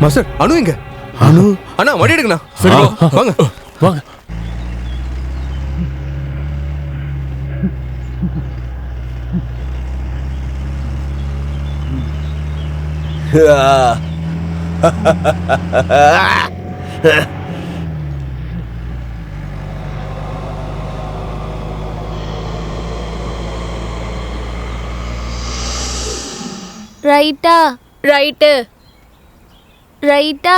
Master அனு எங்க? அனு அண்ணா வண்டி எடுங்கண்ணா. சரி வாங்க வாங்க. ரைட்டா ரைட்டு ரைட்டா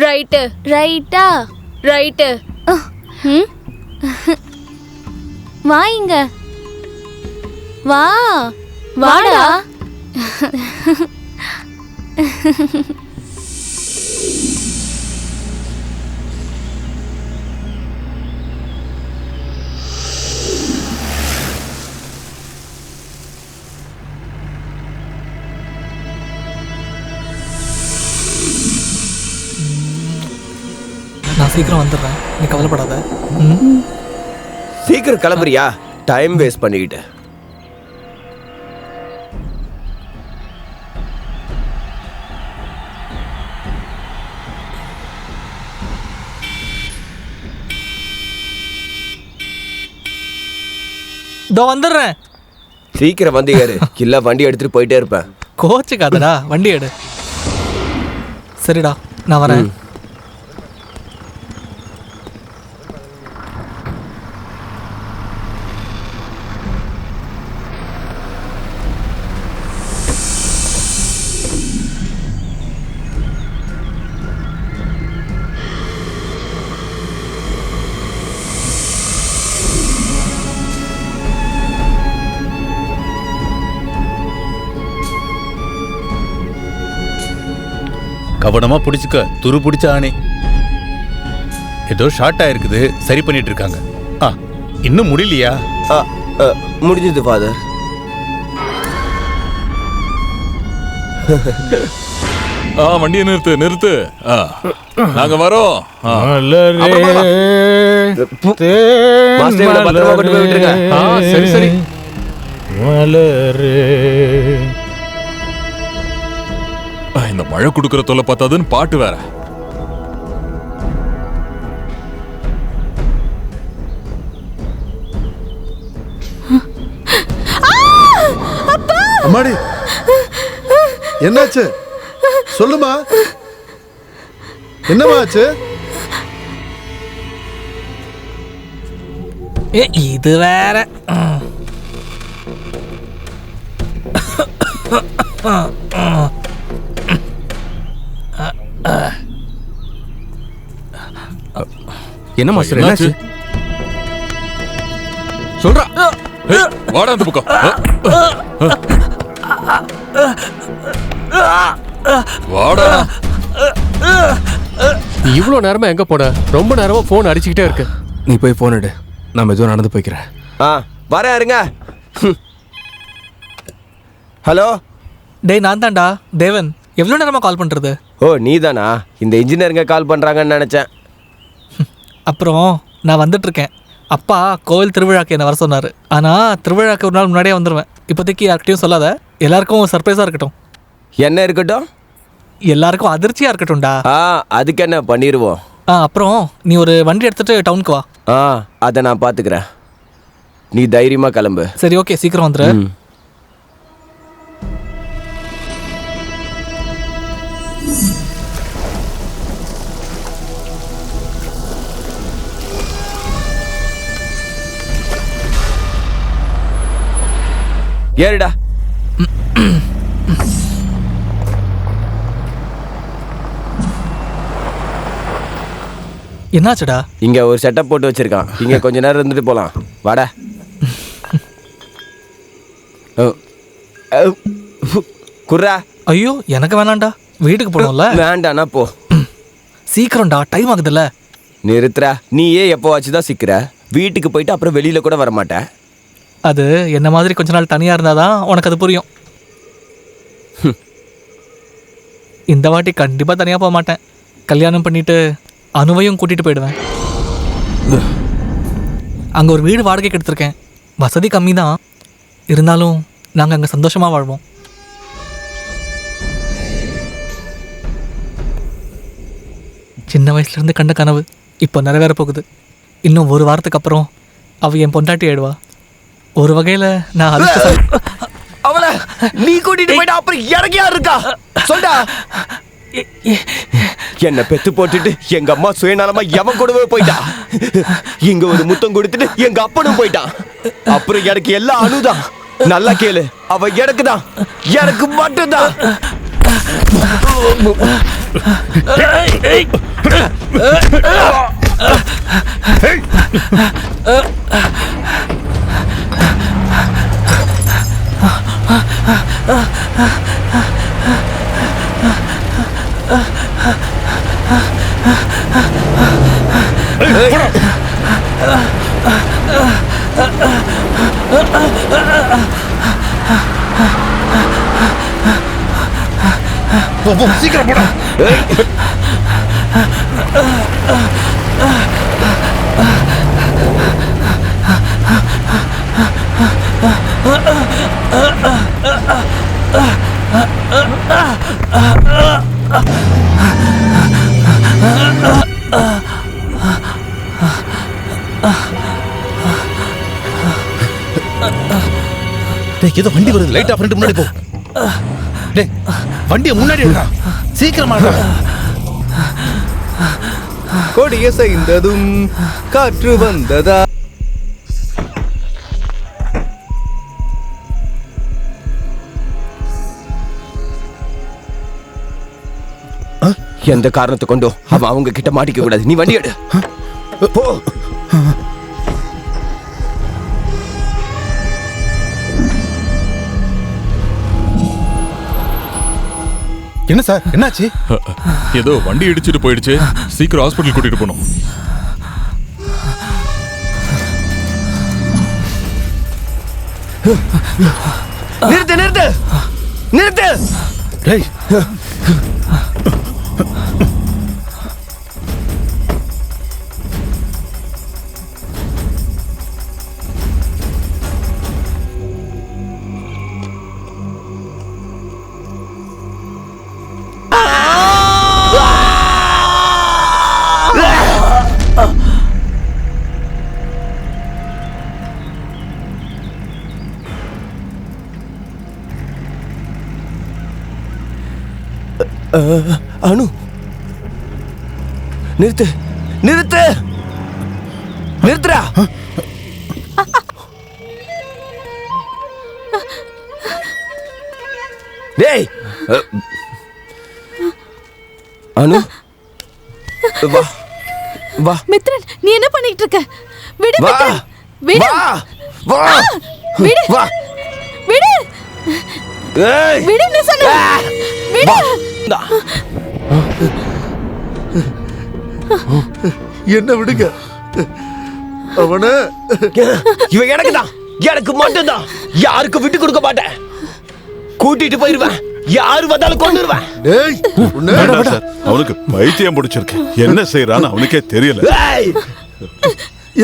ரைட்டு ரைட்டா ரைட்டு. வா இங்க வா. வாடா. நான் சீக்கிரம் வந்துடுறேன், நீ கவலைப்படாத. சீக்கிரம் கிளம்புறியா? டைம் வேஸ்ட் பண்ணிக்கிட்டு. இதோ வந்துடுறேன். சீக்கிரம் வந்து ஏறு, இல்ல வண்டி எடுத்துட்டு போயிட்டே இருப்பேன். கோச்சுக்காதடா, வண்டி எடு. சரிடா, நான் வரேன். கவனமா பிடிச்சுக்க, துரு பிடிச்ச ஆணி. ஏதோ ஷார்ட் ஆயிருக்குது, சரி பண்ணிட்டு இருக்காங்க. இன்னும் முடியலையா? முடிஞ்சது ஃபாதர். வண்டியை நிறுத்து நிறுத்து. நாங்க வரோம். சரி சரி. இந்த மழை குடுக்கற தொல்லை பார்த்தாதுன்னு பாட்டு வேற. அம்மாடி, என்னாச்சு சொல்லுமா? என்னமா ஆச்சு? இது வேற. என்ன மாஸ்டர் என்னாச்சு? சொல்றா. வாடா அந்த பக்கம். வாடா. இவ்வளோ நேரமா எங்க போன? ரொம்ப நேரமா போன் அடிச்சுக்கிட்டே இருக்கு. நீ போய் போன் எடு, நான் மெதுவாக நடந்து போய்க்கிறேன். வரேன் இருங்க. ஹலோ டேய், நான் தான்டா தேவன். எவ்வளோ நேரமா கால் பண்றது? ஓ நீ தானா? இந்த இன்ஜினியருங்க கால் பண்றாங்கன்னு நினைச்சேன். அப்புறம் நான் வந்துட்டு இருக்கேன். அப்பா கோவில் திருவிழாக்கு என்ன வர சொன்னாரு. ஆனா திருவிழாக்கு ஒரு நாள் முன்னாடியே வந்துடுவேன். இப்போதைக்கு யார்கிட்டையும் சொல்லாத, எல்லாருக்கும் சர்ப்ரைஸா இருக்கட்டும். என்ன இருக்கட்டும்? எல்லாருக்கும் அதிர்ச்சியா இருக்கட்டும்டா. அதுக்கு என்ன பண்ணிடுவோம். அப்புறம் நீ ஒரு வண்டி எடுத்துட்டு டவுனுக்கு வா. அதை நான் பார்த்துக்கிறேன். நீ தைரியமா கிளம்பு. சரி ஓகே, சீக்கிரம் வந்துரு. ஏறிடா. என்னாச்சுடா? இங்க ஒரு செட்டப் போட்டு வச்சிருக்கான். இங்க கொஞ்ச நேரம் இருந்துட்டு போலாம். வாடா. குர்ரா. ஐயோ, எனக்கு வேணாம்டா, வீட்டுக்கு போகணும்ல. வேண்டானா போ. சீக்கிரம்டா, டைம் ஆகுதுல்ல. நிறுத்துறா. நீ ஏன் எப்போ வச்சுதான் சிக்கிற? வீட்டுக்கு போயிட்டு அப்புறம் வெளியில கூட வர மாட்டேன். அது என்ன மாதிரி கொஞ்ச நாள் தனியாக இருந்தால் தான் உனக்கு அது புரியும். இந்த வாட்டி கண்டிப்பாக தனியாக போக மாட்டேன். கல்யாணம் பண்ணிட்டு அனுவையும் கூட்டிகிட்டு போயிடுவேன். அங்கே ஒரு வீடு வாடகைக்கு எடுத்திருக்கேன். வசதி கம்மி தான், இருந்தாலும் நாங்கள் அங்கே சந்தோஷமாக வாழ்வோம். சின்ன வயசுலேருந்து கண்ட கனவு இப்போ நிறைவேற போகுது. இன்னும் ஒரு வாரத்துக்கு அப்புறம் அவள் என் பொண்டாட்டி ஆயிடுவா. ஒரு வகையில் நான் அதிர்ஷ்டசாலி. அவளை நீ கூட்டிட்டு போயிட்டா அப்புறம் எனக்கு யார் இருக்கா சொல்டா. என்ன பெத்து போட்டுட்டு எங்க அம்மா சுயநலமா எவன் கூடவே போயிட்டா. இங்க ஒரு முத்தம் கொடுத்துட்டு எங்க அப்பனும் போயிட்டான். அப்புறம் எனக்கு எல்லாம் அனுதான். நல்லா கேளு, அவ எனக்கு தான், எனக்கு மட்டும்தான். சீக்கிரம் போடா. ஏதோ வண்டி வருது, லைட் ஆஃப் பண்ணிட்டு முன்னாடி போ. டேய் வண்டியை முன்னாடி எடுடா, சீக்கிரமா எடுடா. கொடிய செய்ததும் காற்று வந்ததா. எந்த காரணத்தை கொண்டோ அவன் அவங்க கிட்ட மாட்டிக்க கூடாது. நீ வண்டி எடு போ. என்ன சார், என்னாச்சு? ஏதோ வண்டி இடிச்சிட்டு போயிடுச்சு, சீக்கிரம் ஹாஸ்பிட்டல் கூட்டிட்டு போகணும். நிறுத்து நிறுத்து நிறுத்து. டேய் அனு நிறுத்து நிறுத்து நிறுத்துடா. டேய் அனு வா வா. மித்ரன், நீ என்ன பண்ணிட்டு இருக்க? விடு வா மித்ரன், விடு. வா வா விடு. வா. விடு. ஏய் விடுன்னு சொன்னேன். விடு. என்ன விடுங்க அவன. இவன் எனக்கு தான், எனக்கு மட்டும்தான். யாருக்கு விட்டு கொடுக்க மாட்டேன். கூட்டிட்டு போயிருவேன். யாரு வந்தாலும் கொண்டுருவேன். அவனுக்கு பைத்தியம் பிடிச்சிருக்கு. என்ன செய்யறான்னு அவனுக்கே தெரியல.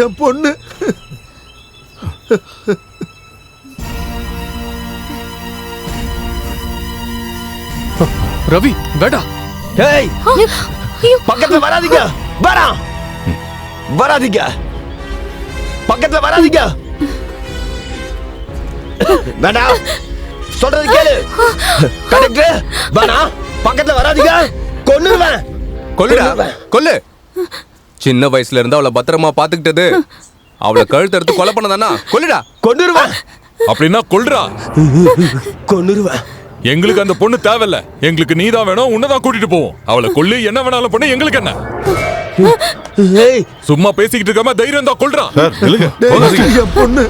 என் பொண்ணு ரவி வேடா. ஏய் பக்கத்துல வராதீங்க. வரா வராதீங்க, பக்கத்துல வராதீங்க. வேண்டாம், சொல்றது கேளு. கரெக்ட். வேணா, பக்கத்துல வராதீங்க. கொன்னுருவேன். கொல்லுடா, கொல்லு. சின்ன வயசுல இருந்து அவளை பத்திரமா பாத்துக்கிட்டது, அவளை கழுத்து எடுத்து கொலை பண்ணதானா? கொல்லுடா. கொன்னுருவேன். அப்படின்னா கொல்றா. கொன்னுருவேன். எங்களுக்கு அந்த பொண்ணு தேவையில்ல. எங்களுக்கு நீதான் வேணும், உன்னதான் கூட்டிட்டு போவோம். அவளை கொல்லு, என்ன வேணாலும் பண்ணு, எங்களுக்கு என்ன. சும்மா பேசிக்கிட்டு இருக்காம தைரியம் தான் கொல்றா. என் பொண்ணு.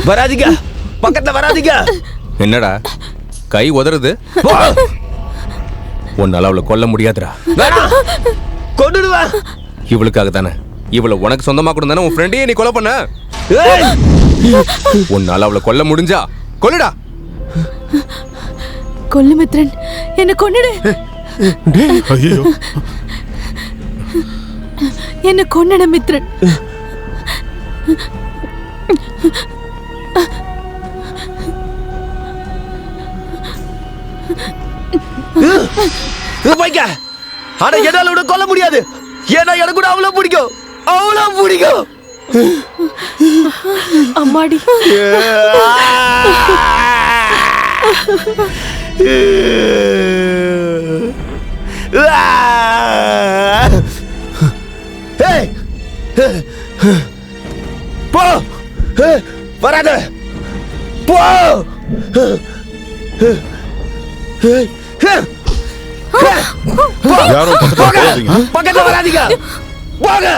வராதீங்க, பக்கத்துல வராதீங்க. என்னடா கை உதறது? உன்னால அவளை கொல்ல முடியாதுடா. கொன்னுடுவேன். இவளுக்காக தானே, இவளை உனக்கு சொந்தமா கூட தானே உன் ஃப்ரெண்டையே நீ கொலை பண்ண. உன்னால அவளை கொல்ல முடிஞ்சா கொல்லுடா. கொல்லு மித்ரன், என்ன கொன்னுடு. ஐயோ, என்ன கொன்னுடு மித்ரன். போய்க்க. ஆனா என்னால உன்னை கொல்ல முடியாது. ஏன்னா எனக்கு கூட அவ்வளவு பிடிக்கும், அவ்வளவு பிடிக்கும். அம்மாடி. போ, வராத, போ. யாரும் பக்கத்துல போகாதீங்க. பக்கத்துல வராதீங்க, போங்க.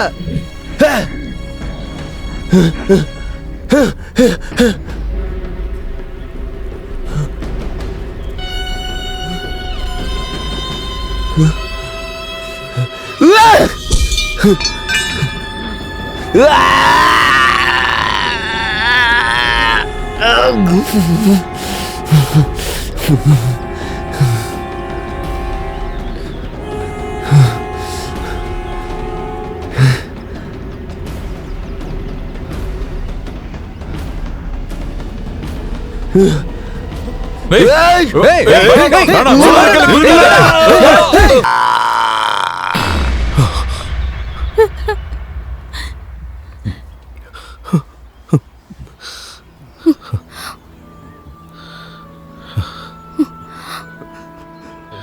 ஏய், ஏய், ஏய், ஏய், ஏய், நானா, சும்மா இருக்கல, நிறுத்துடா.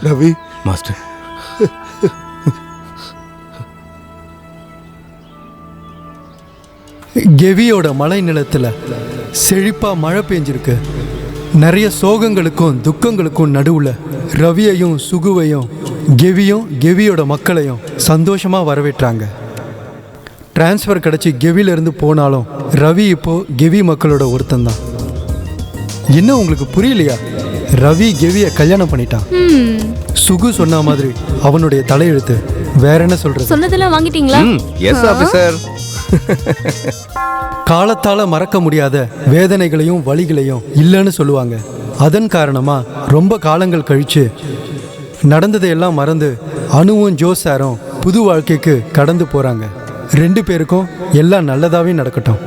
ரவி மாஸ்டர், கெவியோட மலை நிலத்துல செழிப்பா மழை பெஞ்சிருக்கு. நிறைய சோகங்களுக்கும் துக்கங்களுக்கும் நடுவுல ரவியையும் சுகுவையும் கெவியும் கெவியோட மக்களையும் சந்தோஷமா வரவேற்றாங்க. டிரான்ஸ்ஃபர் கிடைச்சி கெவில இருந்து போனாலும் ரவி இப்போ கெவி மக்களோட ஒருத்தன் தான். என்ன உங்களுக்கு புரியலையா? ரவி கெவியை கல்யாணம் பண்ணிட்டான். சுகு சொன்ன மாதிரி அவனுடைய தலையெழுத்து. வேற என்ன சொல்றது? சொன்னதெல்லாம் வாங்கிட்டீங்களா? S officer. காலத்தால மறக்க முடியாத வேதனைகளையும் வலிகளையும் இல்லைன்னு சொல்லுவாங்க. அதன் காரணமா ரொம்ப காலங்கள் கழிச்சு நடந்ததையெல்லாம் மறந்து அனுவும் ஜோசாரும் புது வாழ்க்கைக்கு கடந்து போறாங்க. 2 பேருக்கும் எல்லாம் நல்லதாவே நடக்கட்டும்.